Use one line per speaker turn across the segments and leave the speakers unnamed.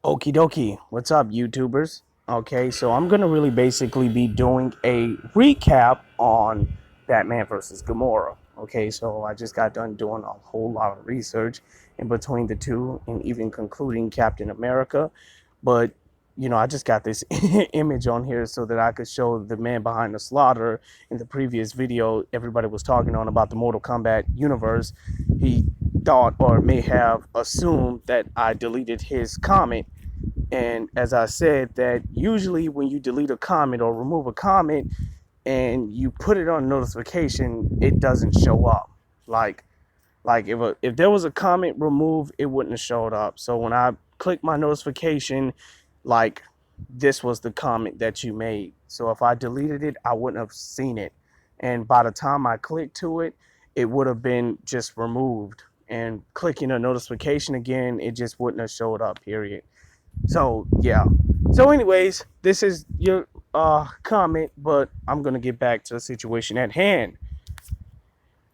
Okie dokie. What's up, YouTubers? Okay, so I'm gonna really basically be doing a recap on Batman versus Gamora. Okay, so I just got done doing a whole lot of research in between the two and even concluding Captain America. But I just got this image on here so that I could show the man behind the slaughter. In the previous video, everybody was talking on about the Mortal Kombat universe. He thought or may have assumed that I deleted his comment, and as I said, that usually when you delete a comment or remove a comment and you put it on notification, it doesn't show up. Like if there was a comment removed, it wouldn't have showed up. So when I click my notification, like, this was the comment that you made. So if I deleted it, I wouldn't have seen it. And by the time I clicked to it, it would have been just removed. And clicking a notification again, it just wouldn't have showed up, period. So yeah. So anyways, this is your comment, but I'm gonna get back to the situation at hand.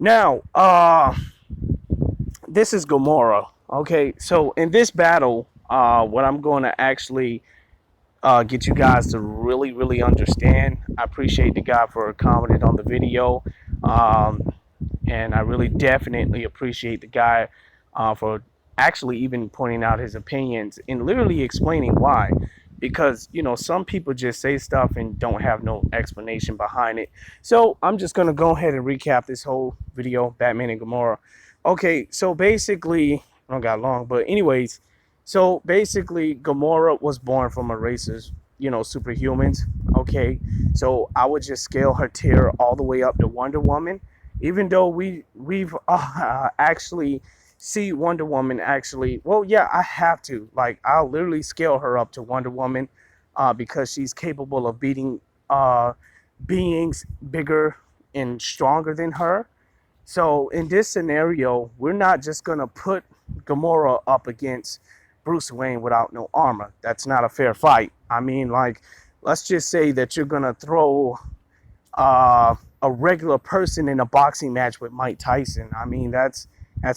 Now, this is Gamora. Okay, so in this battle, what I'm going to actually get you guys to really understand. I appreciate the guy for commenting on the video, and I really definitely appreciate the guy for actually even pointing out his opinions and literally explaining why. Because some people just say stuff and don't have no explanation behind it. So I'm just gonna go ahead and recap this whole video, Batman and Gamora. Okay, so basically, I don't got long, but anyways, so basically, Gamora was born from a race of, superhumans. Okay, so I would just scale her tier all the way up to Wonder Woman, even though we've actually see Wonder Woman actually. Well, yeah, I have to. Like, I'll literally scale her up to Wonder Woman, because she's capable of beating beings bigger and stronger than her. So in this scenario, we're not just gonna put Gamora up against Bruce Wayne without no armor. That's not a fair fight. I mean, like, let's just say that you're gonna throw a regular person in a boxing match with Mike Tyson. I mean, that's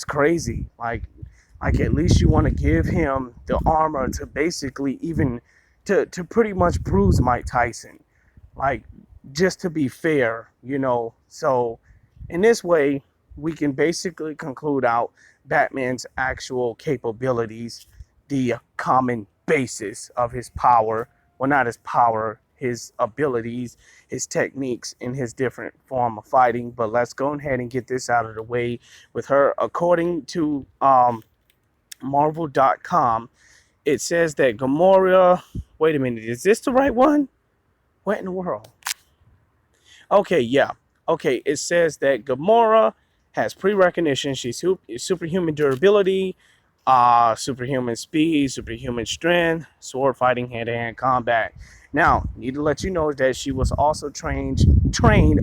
crazy. Like at least you want to give him the armor to basically even to pretty much bruise Mike Tyson. Like, just to be fair. So in this way, we can basically conclude out Batman's actual capabilities, the common basis of his power. Well, not his power, his abilities, his techniques, and his different form of fighting. But let's go ahead and get this out of the way with her. According to Marvel.com, it says that Gamora. Wait a minute, is this the right one? What in the world? Okay, yeah. Okay, it says that Gamora has pre-recognition. She's superhuman durability, superhuman speed, superhuman strength, sword fighting, hand-to-hand combat. Now, need to let you know that she was also trained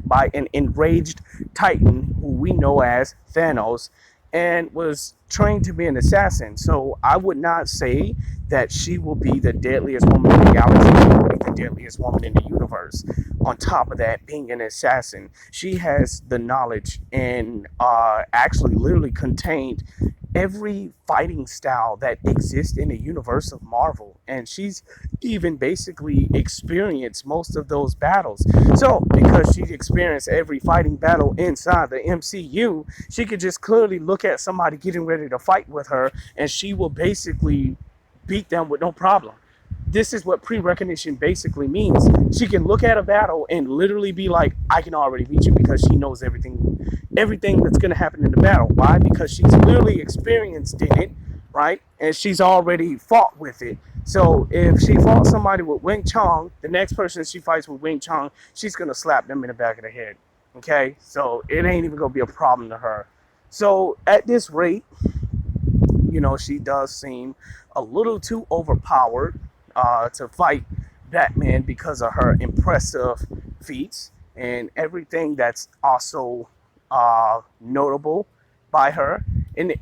by an enraged Titan who we know as Thanos, and was trained to be an assassin. So I would not say that she will be the deadliest woman in the galaxy. She will be the deadliest woman in the universe. On top of that, being an assassin, she has the knowledge and actually literally contained every fighting style that exists in the universe of Marvel. And she's even basically experienced most of those battles. So because she experienced every fighting battle inside the MCU, she could just clearly look at somebody getting ready to fight with her, and she will basically beat them with no problem. This is what pre-recognition basically means. She can look at a battle and literally be like, I can already beat you, because she knows everything that's going to happen in the battle. Why? Because she's literally experienced in it, right? And she's already fought with it. So if she fought somebody with Wing Chun, the next person she fights with Wing Chun, she's going to slap them in the back of the head. Okay? So it ain't even going to be a problem to her. So at this rate, she does seem a little too overpowered to fight Batman because of her impressive feats and everything that's also notable by her, and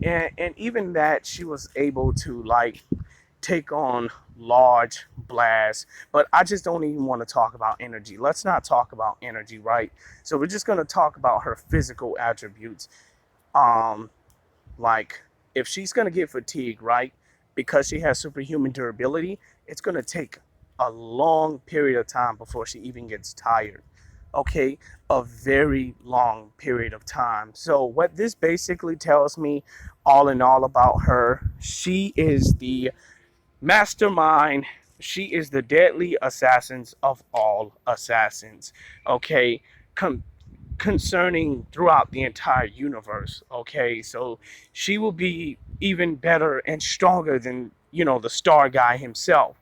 even that she was able to, like, take on large blasts. But I just don't even want to talk about energy. Let's not talk about energy, right? So we're just going to talk about her physical attributes. Like, if she's going to get fatigued, right, because she has superhuman durability, it's going to take a long period of time before she even gets tired. Okay, a very long period of time. So, what this basically tells me, all in all, about her, she is the mastermind. She is the deadly assassins of all assassins. Okay, Com- concerning throughout the entire universe. Okay, so she will be even better and stronger than, the star guy himself.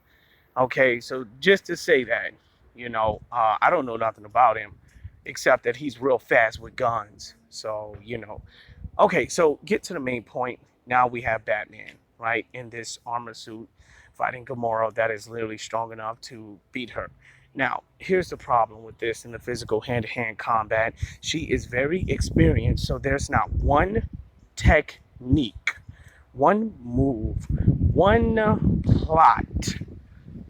Okay, so just to say that, I don't know nothing about him except that he's real fast with guns. So, okay, so get to the main point. Now we have Batman, right, in this armor suit fighting Gamora that is literally strong enough to beat her. Now, here's the problem with this in the physical hand to hand combat. She is very experienced, so there's not one technique, one move, one plot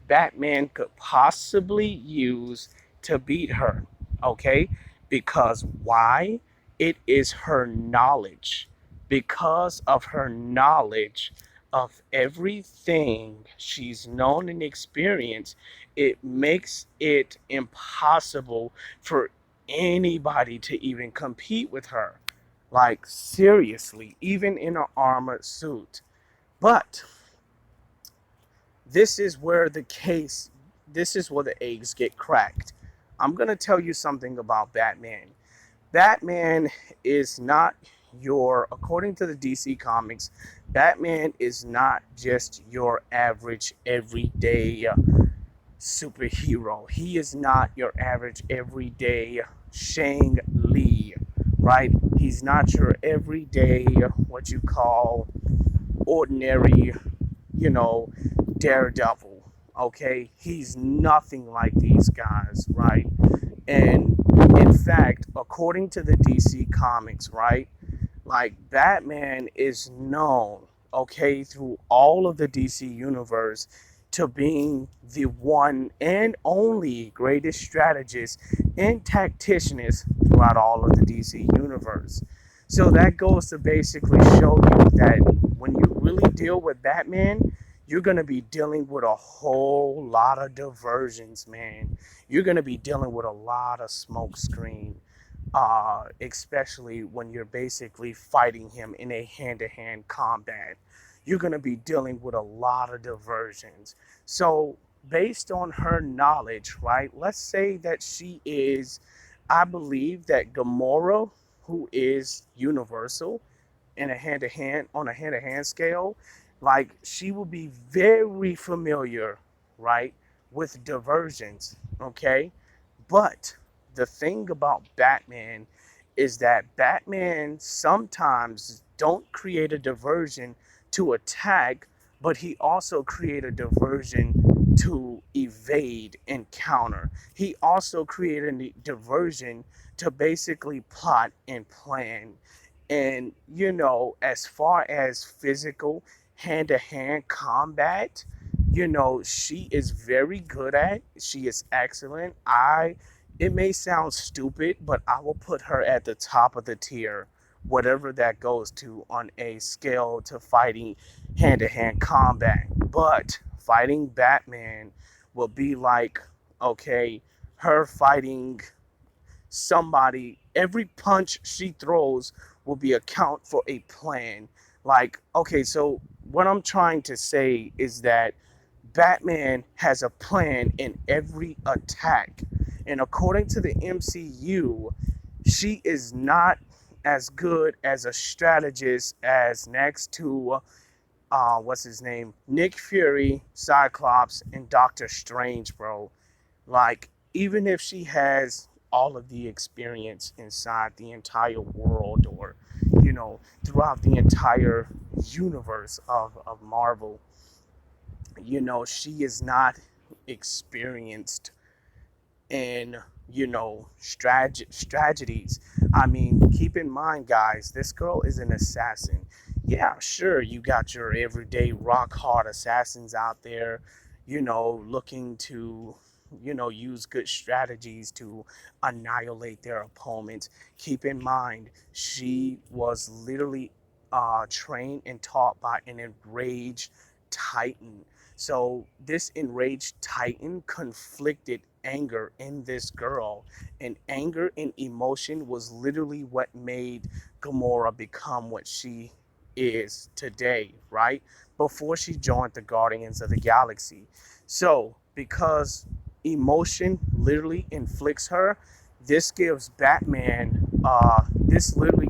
Batman could possibly use to beat her. Okay? Because why? It is her knowledge. Because of her knowledge of everything she's known and experienced, it makes it impossible for anybody to even compete with her. Like, seriously, even in an armored suit. But this is where this is where the eggs get cracked. I'm going to tell you something about Batman. Batman is not according to the DC Comics, Batman is not just your average everyday superhero. He is not your average everyday Shang Li, right? He's not your everyday, what you call, ordinary, you know, Daredevil. Okay, he's nothing like these guys, right? And in fact, according to the DC Comics, right, like Batman is known, okay, through all of the DC universe to being the one and only greatest strategist and tacticianist throughout all of the DC universe. So that goes to basically show you that when you really deal with Batman, you're going to be dealing with a whole lot of diversions, man. You're going to be dealing with a lot of smoke screen, especially when you're basically fighting him in a hand-to-hand combat. You're going to be dealing with a lot of diversions. So, based on her knowledge, right? Let's say that she is, I believe that Gamora, who is universal in a hand-to-hand on a hand-to-hand scale, like she will be very familiar, right, with diversions. Okay, but the thing about Batman is that Batman sometimes don't create a diversion to attack, but he also create a diversion to evade and counter. He also created a diversion to basically plot and plan. And as far as physical hand-to-hand combat, she is very good at. She is excellent. It may sound stupid, but I will put her at the top of the tier, whatever that goes to on a scale to fighting hand-to-hand combat. But fighting Batman will be like, okay, her fighting somebody. Every punch she throws will be account for a plan. Like, okay, so what I'm trying to say is that Batman has a plan in every attack. And according to the MCU, she is not as good as a strategist as next to what's his name? Nick Fury, Cyclops, and Doctor Strange, bro. Like, even if she has all of the experience inside the entire world or, throughout the entire universe of Marvel, she is not experienced in strategies. I mean, keep in mind, guys, this girl is an assassin. Yeah, sure, you got your everyday rock hard assassins out there, looking to use good strategies to annihilate their opponents. Keep in mind, she was literally trained and taught by an enraged Titan. So this enraged Titan conflicted anger in this girl, and anger and emotion was literally what made Gamora become what she is today, right? Before she joined the Guardians of the Galaxy. So, because emotion literally inflicts her, this literally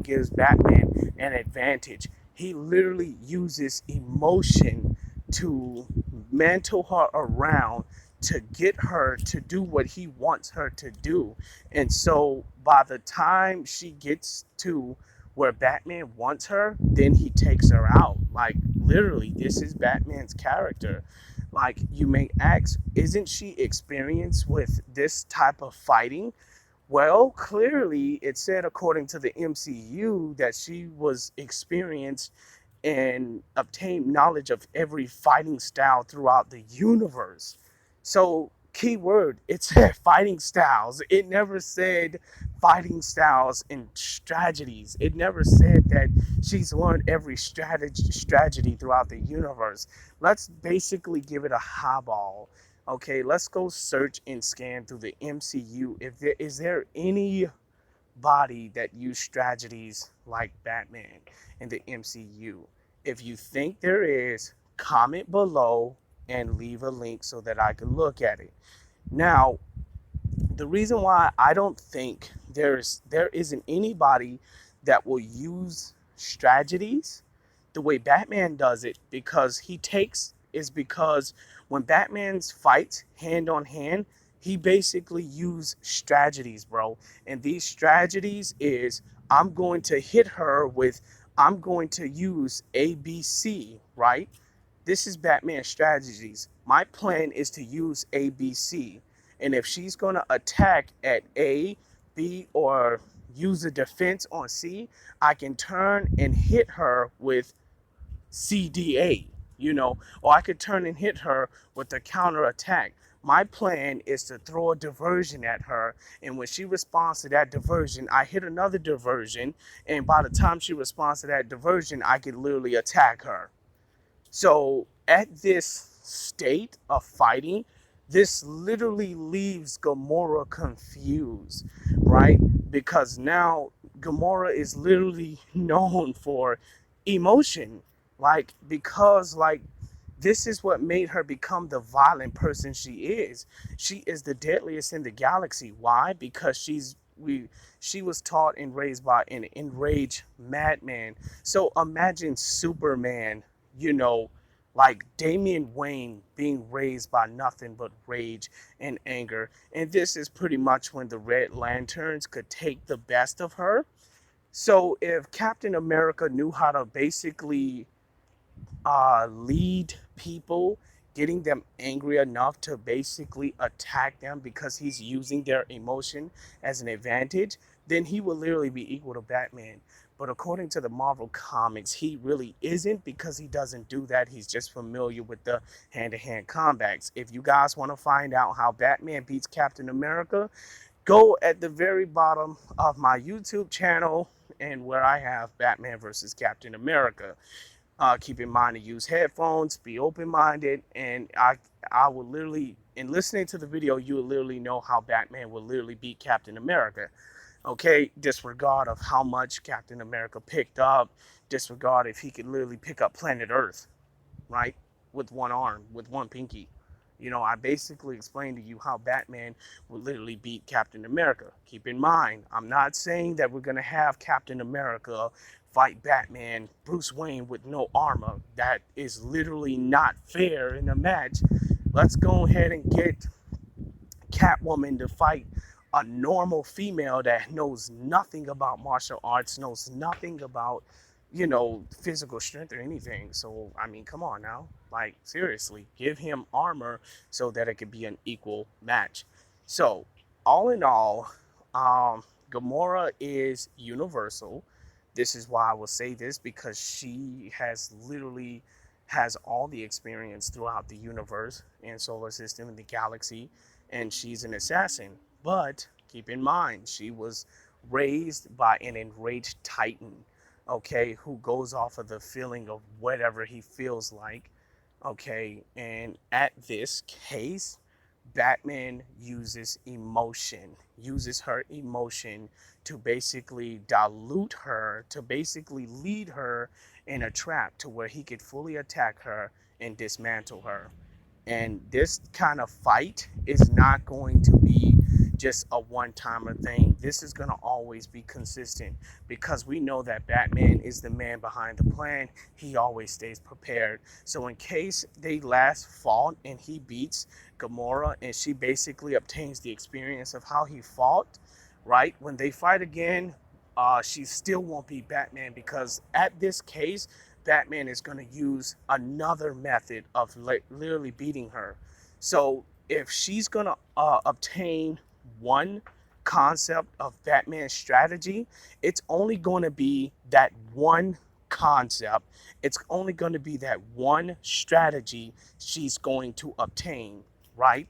gives Batman an advantage. He literally uses emotion to mantle her around to get her to do what he wants her to do. And so by the time she gets to where Batman wants her, then he takes her out. Like, literally, this is Batman's character. Like, you may ask, isn't she experienced with this type of fighting? Well, clearly it said according to the MCU that she was experienced and obtained knowledge of every fighting style throughout the universe. So, key word, it said fighting styles. It never said fighting styles and strategies. It never said that she's learned every strategy throughout the universe. Let's basically give it a highball. Okay, let's go search and scan through the MCU. If there is there any body that use strategies like Batman in the MCU. If you think there is, comment below and leave a link so that I can look at it. Now, the reason why I don't think there isn't anybody that will use strategies the way Batman does it, because when Batman's fights hand on hand, he basically use strategies, bro. And these strategies is, I'm going to hit her with, I'm going to use ABC, right? This is Batman strategies. My plan is to use ABC. And if she's going to attack at A, B, or use a defense on C, I can turn and hit her with CDA, or I could turn and hit her with a counter attack. My plan is to throw a diversion at her, and when she responds to that diversion, I hit another diversion, and by the time she responds to that diversion, I can literally attack her. So at this state of fighting, this literally leaves Gamora confused, right? Because now Gamora is literally known for emotion. Because this is what made her become the violent person she is. She is the deadliest in the galaxy. Why? Because she was taught and raised by an enraged madman. So imagine Superman, you know, like Damian Wayne being raised by nothing but rage and anger. And this is pretty much when the Red Lanterns could take the best of her. So if Captain America knew how to basically lead people, getting them angry enough to basically attack them because he's using their emotion as an advantage, then he will literally be equal to Batman. But according to the Marvel comics, he really isn't, because he doesn't do that. He's just familiar with the hand-to-hand combats. If you guys want to find out how Batman beats Captain America, go at the very bottom of my YouTube channel and where I have Batman versus Captain America. Keep in mind to use headphones, be open-minded, and I will literally, in listening to the video, you will literally know how Batman will literally beat Captain America. Okay, disregard of how much Captain America picked up, disregard if he could literally pick up planet Earth, right? With one arm, with one pinky. I basically explained to you how Batman will literally beat Captain America. Keep in mind, I'm not saying that we're going to have Captain America fight Batman, Bruce Wayne, with no armor. That is literally not fair in a match. Let's go ahead and get Catwoman to fight a normal female that knows nothing about martial arts, knows nothing about, physical strength or anything. So, I mean, come on now. Like, seriously, give him armor so that it could be an equal match. So, all in all, Gamora is universal. This is why I will say this, because she has all the experience throughout the universe and solar system and the galaxy, and she's an assassin. But keep in mind, she was raised by an enraged Titan, okay, who goes off of the feeling of whatever he feels like. Okay, and at this case, Batman uses her emotion to basically dilute her, to basically lead her in a trap to where he could fully attack her and dismantle her. And this kind of fight is not going to be just a one timer thing. This is going to always be consistent because we know that Batman is the man behind the plan. He always stays prepared. So, in case they last fought and he beats Gamora and she basically obtains the experience of how he fought, right? When they fight again, she still won't be Batman because at this case, Batman is going to use another method of literally beating her. So if she's going to obtain one concept of Batman's strategy, it's only going to be that one concept. It's only going to be that one strategy she's going to obtain, right?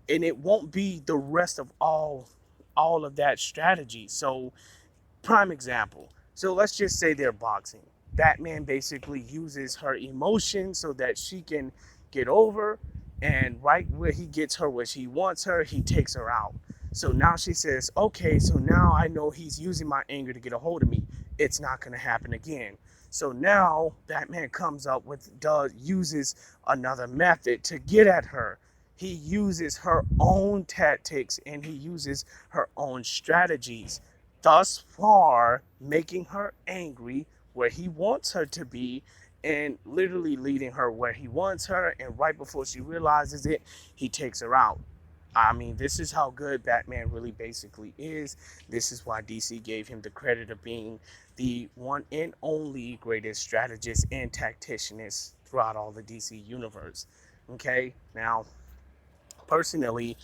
And it won't be the rest of all of that strategy. So prime example. So let's just say they're boxing. Batman basically uses her emotions so that she can get over, and right where he gets her where she wants her, he takes her out. So now she says, okay, so now I know he's using my anger to get a hold of me. It's not going to happen again. So now Batman comes up with, uses another method to get at her. He uses her own tactics and he uses her own strategies, thus far making her angry where he wants her to be and literally leading her where he wants her. And right before she realizes it, he takes her out. I mean, this is how good Batman really basically is. This is why DC gave him the credit of being the one and only greatest strategist and tacticianist throughout all the DC universe. Okay, now personally,